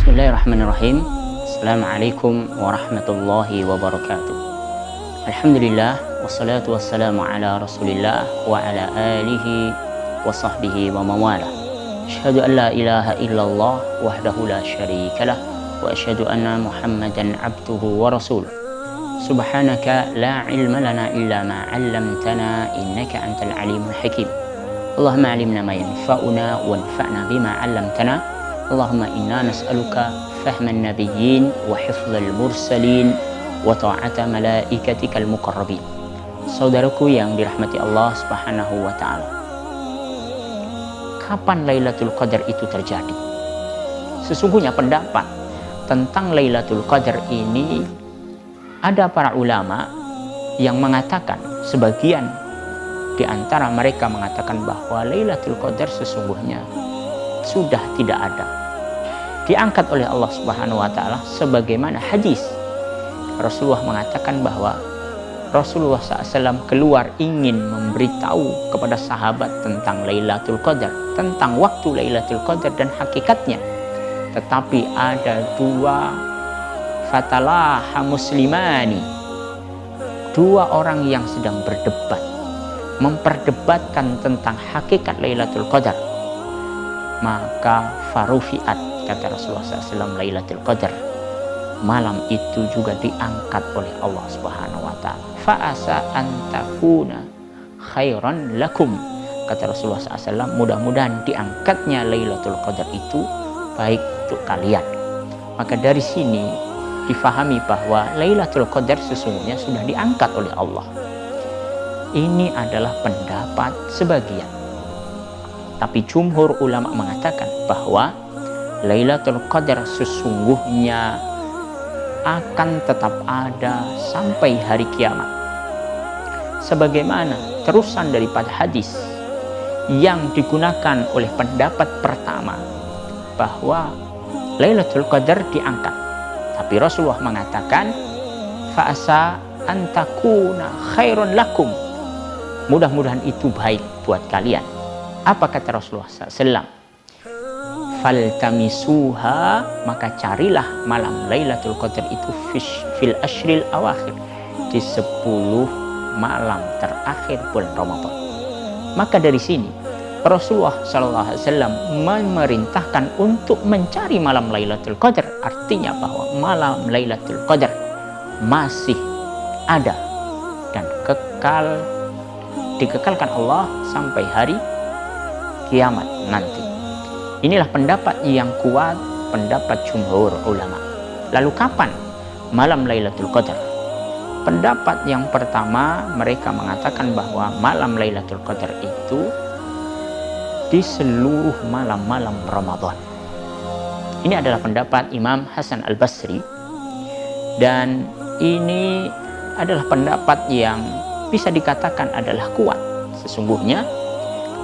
Bismillahirrahmanirrahim. Assalamualaikum warahmatullahi wabarakatuh. Alhamdulillah, wassalatu wassalamu ala rasulillah wa ala alihi wa sahbihi wa mawala. Asyhadu an la ilaha illallah wahdahu la syarikalah wa asyhadu anna muhammadan abduhu wa rasuluh. Subhanaka la ilma lana illa ma 'allamtana innaka antal alimul hakim. Allahumma 'allimna ma yanfa'una wanfa'na bima 'allamtana. Allahumma inna nas'aluka fahman nabiyyin wa hifdzal mursalin wa ta'ata malaikatikal muqarrabin. Saudaraku yang dirahmati Allah Subhanahu wa taala. Kapan Lailatul Qadar itu terjadi? Sesungguhnya pendapat tentang Lailatul Qadar ini ada para ulama yang mengatakan, sebagian di antara mereka mengatakan bahwa Lailatul Qadar sesungguhnya sudah tidak ada, diangkat oleh Allah Subhanahu wa taala, sebagaimana hadis Rasulullah mengatakan bahwa Rasulullah SAW keluar ingin memberitahu kepada sahabat tentang Lailatul Qadar, tentang waktu Lailatul Qadar dan hakikatnya. Tetapi ada dua fatalaha muslimani, dua orang yang sedang berdebat, memperdebatkan tentang hakikat Lailatul Qadar. Maka farufiat, kata Rasulullah SAW, Lailatul Qadar, malam itu juga diangkat oleh Allah Subhanahu wa taala. Fa'asa an takuna khairan lakum, kata Rasulullah SAW, mudah-mudahan diangkatnya Lailatul Qadar itu baik untuk kalian. Maka dari sini difahami bahwa Lailatul Qadar sesungguhnya sudah diangkat oleh Allah. Ini adalah pendapat sebagian. Tapi jumhur ulama mengatakan bahwa Lailatul Qadar sesungguhnya akan tetap ada sampai hari kiamat. Sebagaimana terusan daripada hadis yang digunakan oleh pendapat pertama bahwa Lailatul Qadar diangkat. Tapi Rasulullah mengatakan, fa'asa antakuna khairun lakum, mudah-mudahan itu baik buat kalian. Apa kata Rasulullah SAW? Faltamisuha, maka carilah malam Lailatul Qadar itu fil ashril awakhir, di 10 malam terakhir bulan Ramadan. Maka dari sini Rasulullah SAW memerintahkan untuk mencari malam Lailatul Qadar. Artinya bahwa malam Lailatul Qadar masih ada dan dikekalkan Allah sampai hari kiamat nanti. Inilah pendapat yang kuat, pendapat jumhur ulama. Lalu kapan malam Lailatul Qadar? Pendapat yang pertama, mereka mengatakan bahwa malam Lailatul Qadar itu di seluruh malam-malam Ramadan. Ini adalah pendapat Imam Hasan Al-Basri, dan ini adalah pendapat yang bisa dikatakan adalah kuat sesungguhnya,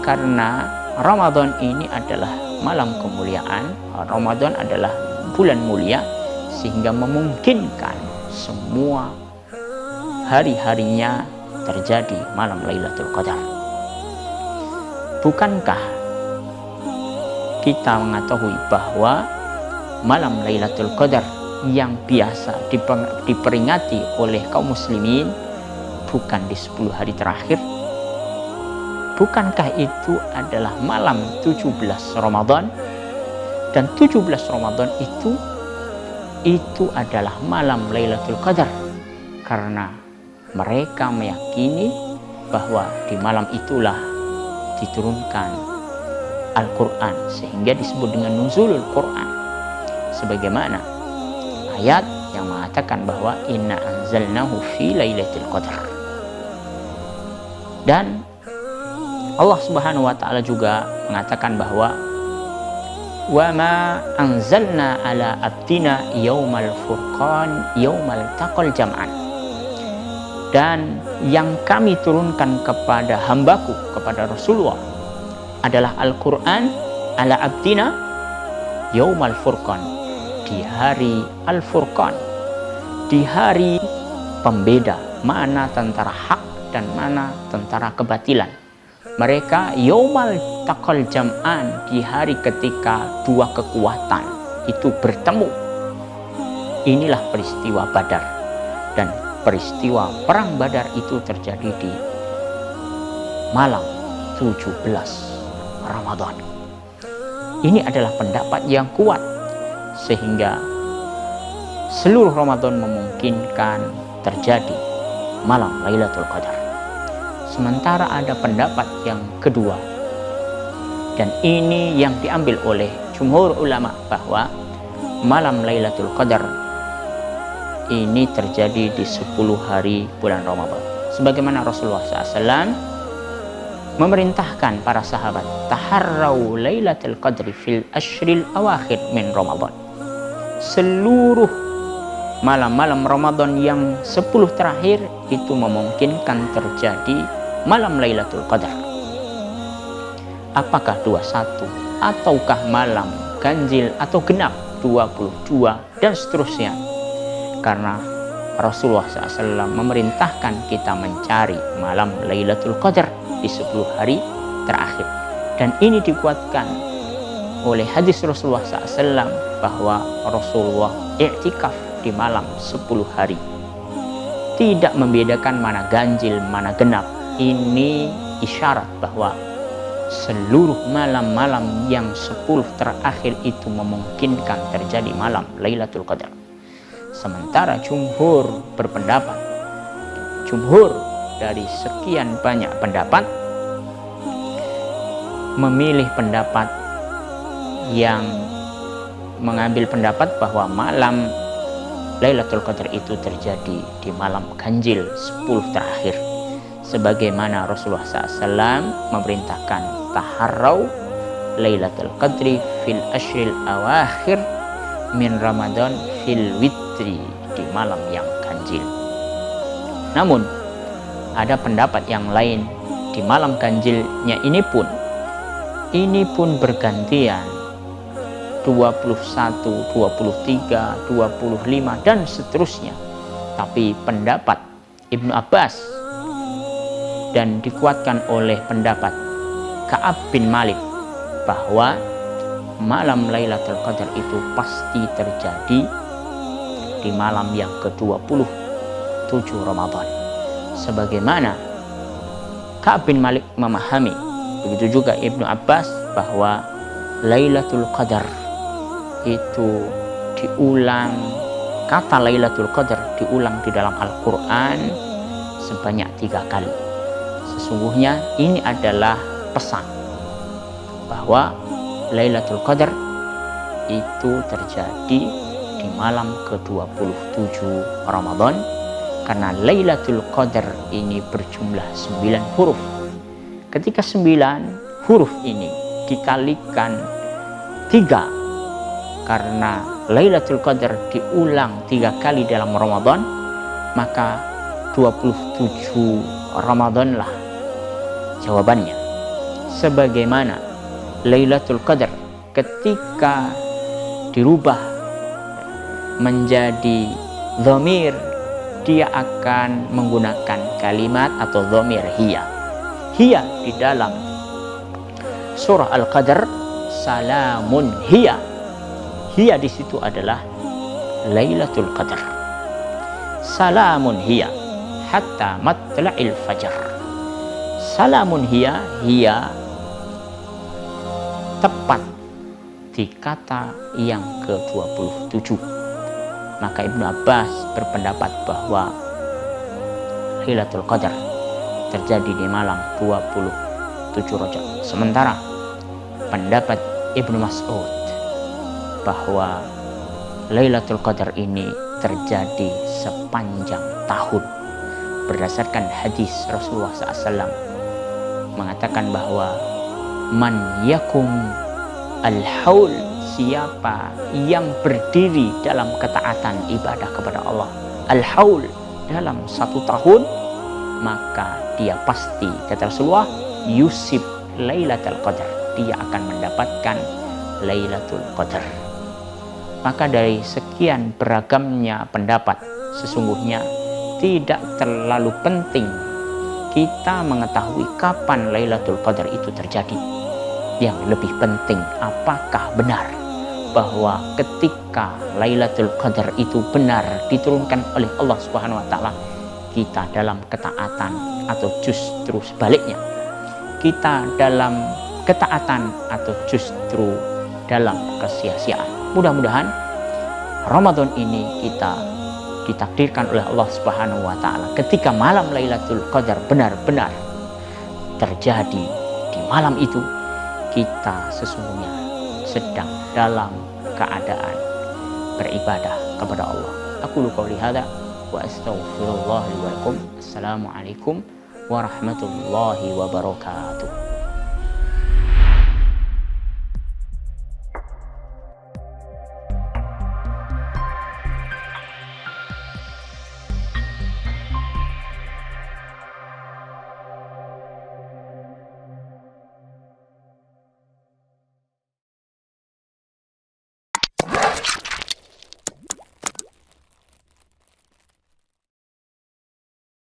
karena Ramadan ini adalah malam kemuliaan, Ramadan adalah bulan mulia, sehingga memungkinkan semua hari-harinya terjadi malam Lailatul Qadar. Bukankah kita mengetahui bahwa malam Lailatul Qadar yang biasa diperingati oleh kaum muslimin bukan di 10 hari terakhir? Bukankah itu adalah malam 17 Ramadan? Dan 17 Ramadan itu adalah malam Lailatul Qadar, karena mereka meyakini bahwa di malam itulah diturunkan Al-Quran, sehingga disebut dengan nuzulul Quran. Sebagaimana ayat yang mengatakan bahwa inna anzalnahu fi lailatul qadar. Dan Allah Subhanahu wa taala juga mengatakan bahwa wa ma anzalna ala abdina yaumal furqan yaumal taqal jam'an. Dan yang kami turunkan kepada hambaku, kepada Rasulullah, adalah Al-Quran ala abdina yaumal furqan, di hari Al-Furqan, di hari pembeda mana tentara hak dan mana tentara kebatilan. Mereka yaumal taqal jam'an, di hari ketika dua kekuatan itu bertemu. Inilah peristiwa Badar. Dan peristiwa perang Badar itu terjadi di malam 17 Ramadan. Ini adalah pendapat yang kuat, sehingga seluruh Ramadan memungkinkan terjadi malam Lailatul Qadar. Sementara ada pendapat yang kedua, dan ini yang diambil oleh jumhur ulama, bahwa malam Lailatul Qadar ini terjadi di 10 hari bulan Ramadan. Sebagaimana Rasulullah SAW memerintahkan para sahabat, taharrau Lailatul Qadri fil ashril awakhir min Ramadan. Seluruh malam-malam Ramadan yang 10 terakhir itu memungkinkan terjadi malam Lailatul Qadar. Apakah 21 ataukah malam ganjil atau genap 22 dan seterusnya, karena Rasulullah SAW memerintahkan kita mencari malam Lailatul Qadar di 10 hari terakhir. Dan ini dikuatkan oleh hadis Rasulullah SAW bahwa Rasulullah i'tikaf di malam 10 hari, tidak membedakan mana ganjil mana genap. Ini isyarat bahwa seluruh malam-malam yang 10 terakhir itu memungkinkan terjadi malam Lailatul Qadar. Sementara jumhur berpendapat, jumhur dari sekian banyak pendapat memilih pendapat yang mengambil pendapat bahwa malam Lailatul Qadar itu terjadi di malam ganjil 10 terakhir, sebagaimana Rasulullah SAW memerintahkan taharrau Lailatul Qadri fil ashril awakhir min Ramadan fil witri, di malam yang ganjil. Namun ada pendapat yang lain, di malam ganjilnya ini pun bergantian 21, 23, 25 dan seterusnya. Tapi pendapat Ibnu Abbas dan dikuatkan oleh pendapat Ka'ab bin Malik bahwa malam Lailatul Qadar itu pasti terjadi di malam yang ke-27 Ramadan. Sebagaimana Ka'ab bin Malik memahami, begitu juga Ibnu Abbas, bahwa Lailatul Qadar itu diulang, kata Lailatul Qadar diulang di dalam Al-Quran sebanyak 3 kali. Sesungguhnya ini adalah pesan bahwa Lailatul Qadar itu terjadi di malam ke-27 Ramadan, karena Lailatul Qadar ini berjumlah 9 huruf. Ketika 9 huruf ini dikalikan 3, karena Lailatul Qadar diulang 3 kali dalam Ramadan, maka 27 Ramadanlah jawabannya. Sebagaimana Lailatul Qadar ketika dirubah menjadi dhamir, dia akan menggunakan kalimat atau dhamir hiya. Hiya di dalam surah Al-Qadar, salamun hiya. Hiya di situ adalah Lailatul Qadar. Salamun hiya hatta matla'il fajar. Salamun hiya, hiya tepat di kata yang ke-27. Maka Ibnu Abbas berpendapat bahwa Lailatul Qadar terjadi di malam 27 Rajab. Sementara pendapat Ibnu Mas'ud bahwa Lailatul Qadar ini terjadi sepanjang tahun, berdasarkan hadis Rasulullah SAW mengatakan bahwa man yakum al-haul, siapa yang berdiri dalam ketaatan ibadah kepada Allah al-haul dalam 1 tahun, maka dia pasti, kata Rasulullah, yusib Lailatul Qadar, dia akan mendapatkan Lailatul Qadar. Maka dari sekian beragamnya pendapat, sesungguhnya tidak terlalu penting kita mengetahui kapan Lailatul Qadar itu terjadi. Yang lebih penting, apakah benar bahwa ketika Lailatul Qadar itu benar diturunkan oleh Allah Subhanahu wa taala, kita dalam ketaatan atau justru sebaliknya, kita dalam ketaatan atau justru dalam kesia-siaan. Mudah-mudahan Ramadan ini kita ditakdirkan oleh Allah Subhanahu wa taala ketika malam Lailatul Qadar benar-benar terjadi di malam itu, kita sesungguhnya sedang dalam keadaan beribadah kepada Allah. Aku qouli hadza wa astaghfirullah li wa lakum. Assalamualaikum warahmatullahi wabarakatuh.